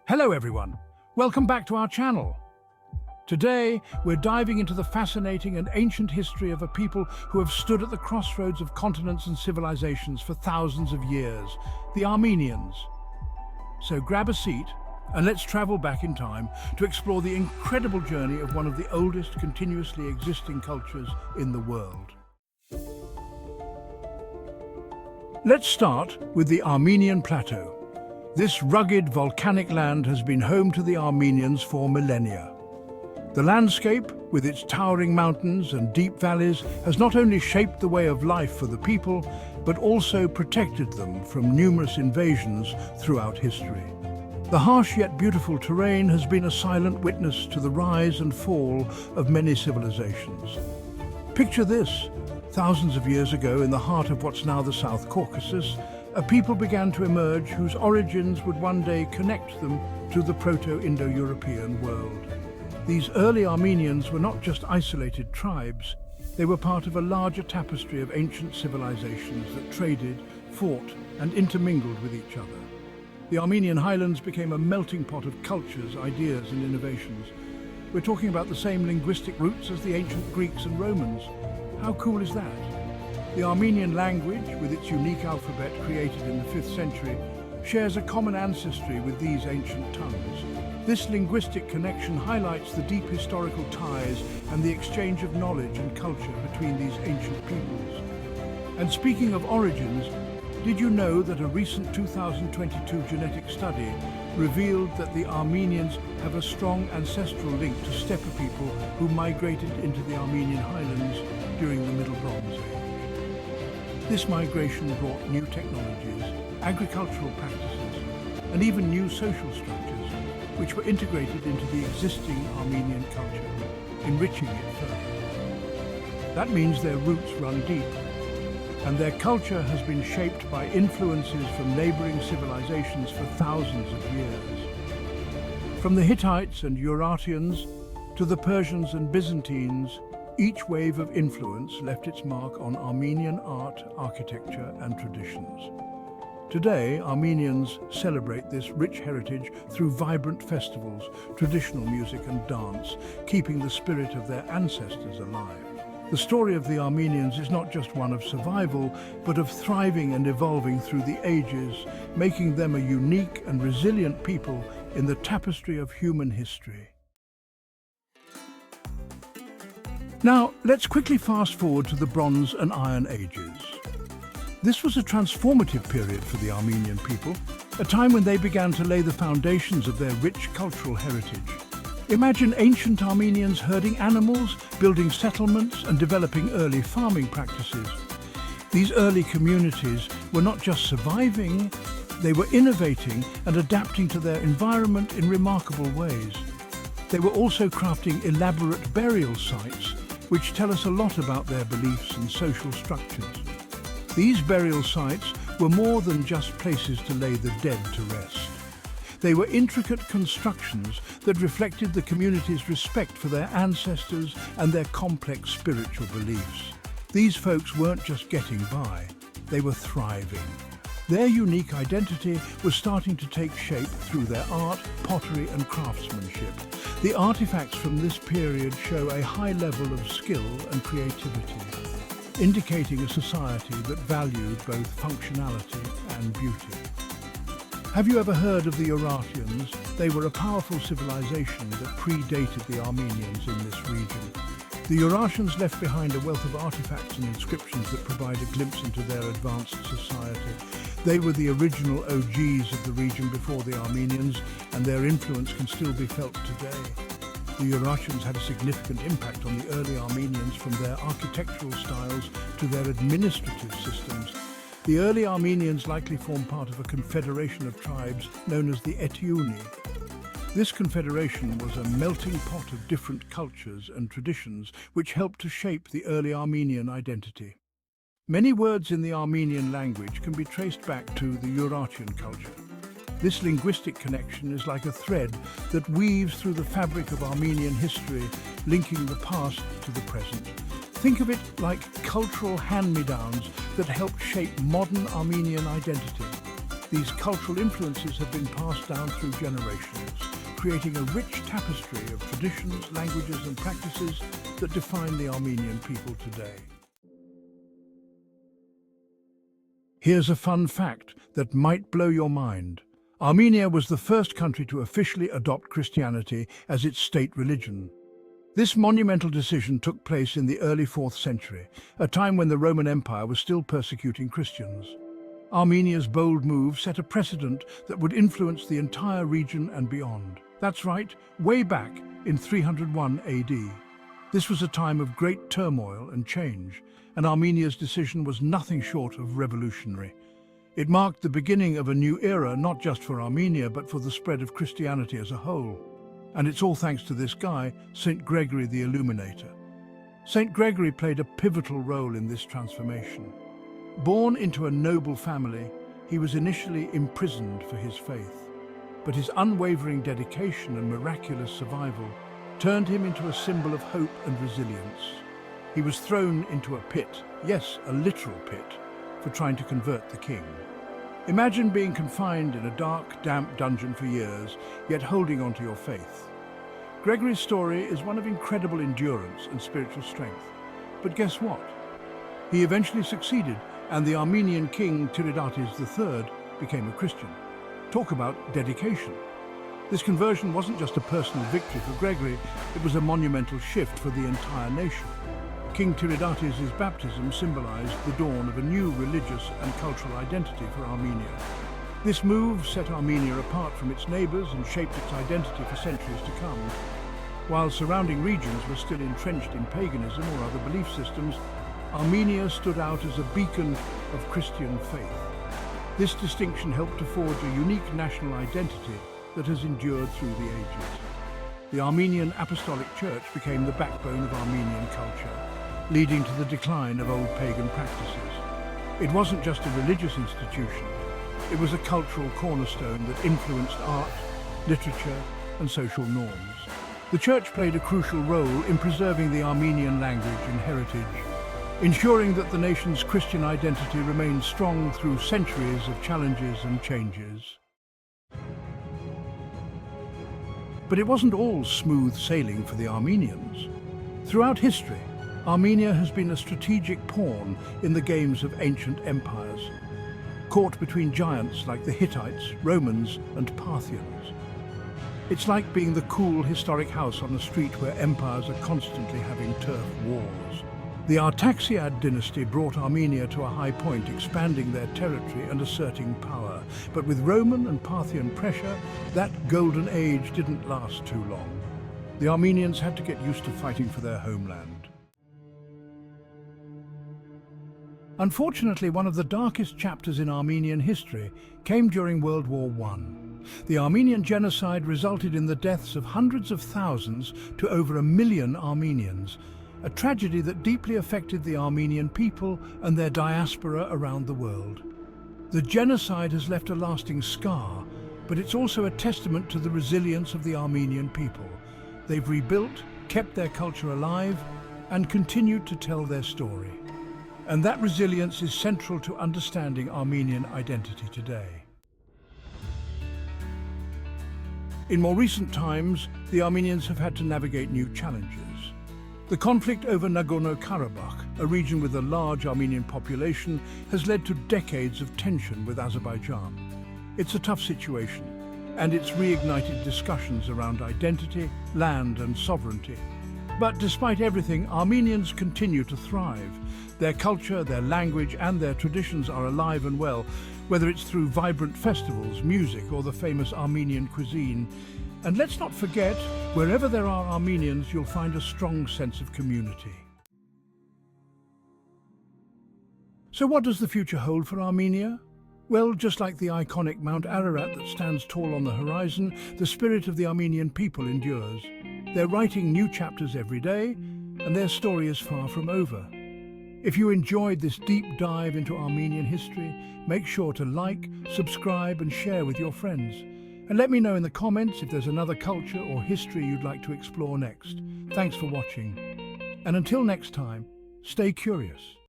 Hello everyone, welcome back to our channel. Today, we're diving into the fascinating and ancient history of a people who have stood at the crossroads of continents and civilizations for thousands of years, the Armenians. So grab a seat and let's travel back in time to explore the incredible journey of one of the oldest continuously existing cultures in the world. Let's start with the Armenian Plateau. This rugged volcanic land has been home to the Armenians for millennia. The landscape, with its towering mountains and deep valleys, has not only shaped the way of life for the people, but also protected them from numerous invasions throughout history. The harsh yet beautiful terrain has been a silent witness to the rise and fall of many civilizations. Picture this: thousands of years ago, in the heart of what's now the South Caucasus, a people began to emerge whose origins would one day connect them to the Proto-Indo-European world. These early Armenians were not just isolated tribes, they were part of a larger tapestry of ancient civilizations that traded, fought, and intermingled with each other. The Armenian highlands became a melting pot of cultures, ideas, and innovations. We're talking about the same linguistic roots as the ancient Greeks and Romans. How cool is that? The Armenian language, with its unique alphabet created in the 5th century, shares a common ancestry with these ancient tongues. This linguistic connection highlights the deep historical ties and the exchange of knowledge and culture between these ancient peoples. And speaking of origins, did you know that a recent 2022 genetic study revealed that the Armenians have a strong ancestral link to steppe people who migrated into the Armenian highlands during the Middle Bronze Age? This migration brought new technologies, agricultural practices, and even new social structures, which were integrated into the existing Armenian culture, enriching it further. That means their roots run deep, and their culture has been shaped by influences from neighboring civilizations for thousands of years. From the Hittites and Urartians to the Persians and Byzantines, each wave of influence left its mark on Armenian art, architecture, and traditions. Today, Armenians celebrate this rich heritage through vibrant festivals, traditional music and dance, keeping the spirit of their ancestors alive. The story of the Armenians is not just one of survival, but of thriving and evolving through the ages, making them a unique and resilient people in the tapestry of human history. Now, let's quickly fast forward to the Bronze and Iron Ages. This was a transformative period for the Armenian people, a time when they began to lay the foundations of their rich cultural heritage. Imagine ancient Armenians herding animals, building settlements, and developing early farming practices. These early communities were not just surviving, they were innovating and adapting to their environment in remarkable ways. They were also crafting elaborate burial sites, which tell us a lot about their beliefs and social structures. These burial sites were more than just places to lay the dead to rest. They were intricate constructions that reflected the community's respect for their ancestors and their complex spiritual beliefs. These folks weren't just getting by, they were thriving. Their unique identity was starting to take shape through their art, pottery, and craftsmanship. The artifacts from this period show a high level of skill and creativity, indicating a society that valued both functionality and beauty. Have you ever heard of the Urartians? They were a powerful civilization that predated the Armenians in this region. The Urartians left behind a wealth of artifacts and inscriptions that provide a glimpse into their advanced society. They were the original OGs of the region before the Armenians, and their influence can still be felt today. The Urartians had a significant impact on the early Armenians, from their architectural styles to their administrative systems. The early Armenians likely formed part of a confederation of tribes known as the Eteuni. This confederation was a melting pot of different cultures and traditions which helped to shape the early Armenian identity. Many words in the Armenian language can be traced back to the Urartian culture. This linguistic connection is like a thread that weaves through the fabric of Armenian history, linking the past to the present. Think of it like cultural hand-me-downs that help shape modern Armenian identity. These cultural influences have been passed down through generations, creating a rich tapestry of traditions, languages and practices that define the Armenian people today. Here's a fun fact that might blow your mind. Armenia was the first country to officially adopt Christianity as its state religion. This monumental decision took place in the early 4th century, a time when the Roman Empire was still persecuting Christians. Armenia's bold move set a precedent that would influence the entire region and beyond. That's right, way back in 301 AD. This was a time of great turmoil and change, and Armenia's decision was nothing short of revolutionary. It marked the beginning of a new era, not just for Armenia, but for the spread of Christianity as a whole. And it's all thanks to this guy, St. Gregory the Illuminator. St. Gregory played a pivotal role in this transformation. Born into a noble family, he was initially imprisoned for his faith. But his unwavering dedication and miraculous survival turned him into a symbol of hope and resilience. He was thrown into a pit, yes, a literal pit, for trying to convert the king. Imagine being confined in a dark, damp dungeon for years, yet holding on to your faith. Gregory's story is one of incredible endurance and spiritual strength. But guess what? He eventually succeeded, and the Armenian king Tiridates III became a Christian. Talk about dedication. This conversion wasn't just a personal victory for Gregory, it was a monumental shift for the entire nation. King Tiridates' baptism symbolized the dawn of a new religious and cultural identity for Armenia. This move set Armenia apart from its neighbors and shaped its identity for centuries to come. While surrounding regions were still entrenched in paganism or other belief systems, Armenia stood out as a beacon of Christian faith. This distinction helped to forge a unique national identity that has endured through the ages. The Armenian Apostolic Church became the backbone of Armenian culture, leading to the decline of old pagan practices. It wasn't just a religious institution, it was a cultural cornerstone that influenced art, literature, and social norms. The church played a crucial role in preserving the Armenian language and heritage, ensuring that the nation's Christian identity remained strong through centuries of challenges and changes. But it wasn't all smooth sailing for the Armenians. Throughout history, Armenia has been a strategic pawn in the games of ancient empires, caught between giants like the Hittites, Romans, and Parthians. It's like being the cool historic house on a street where empires are constantly having turf wars. The Artaxiad dynasty brought Armenia to a high point, expanding their territory and asserting power. But with Roman and Parthian pressure, that golden age didn't last too long. The Armenians had to get used to fighting for their homeland. Unfortunately, one of the darkest chapters in Armenian history came during World War I. The Armenian genocide resulted in the deaths of hundreds of thousands to over 1 million Armenians, a tragedy that deeply affected the Armenian people and their diaspora around the world. The genocide has left a lasting scar, but it's also a testament to the resilience of the Armenian people. They've rebuilt, kept their culture alive, and continued to tell their story. And that resilience is central to understanding Armenian identity today. In more recent times, the Armenians have had to navigate new challenges. The conflict over Nagorno-Karabakh, a region with a large Armenian population, has led to decades of tension with Azerbaijan. It's a tough situation, and it's reignited discussions around identity, land, and sovereignty. But despite everything, Armenians continue to thrive. Their culture, their language, and their traditions are alive and well, whether it's through vibrant festivals, music, or the famous Armenian cuisine. And let's not forget, wherever there are Armenians, you'll find a strong sense of community. So what does the future hold for Armenia? Well, just like the iconic Mount Ararat that stands tall on the horizon, the spirit of the Armenian people endures. They're writing new chapters every day, and their story is far from over. If you enjoyed this deep dive into Armenian history, make sure to like, subscribe, and share with your friends. And let me know in the comments if there's another culture or history you'd like to explore next. Thanks for watching. And until next time, stay curious.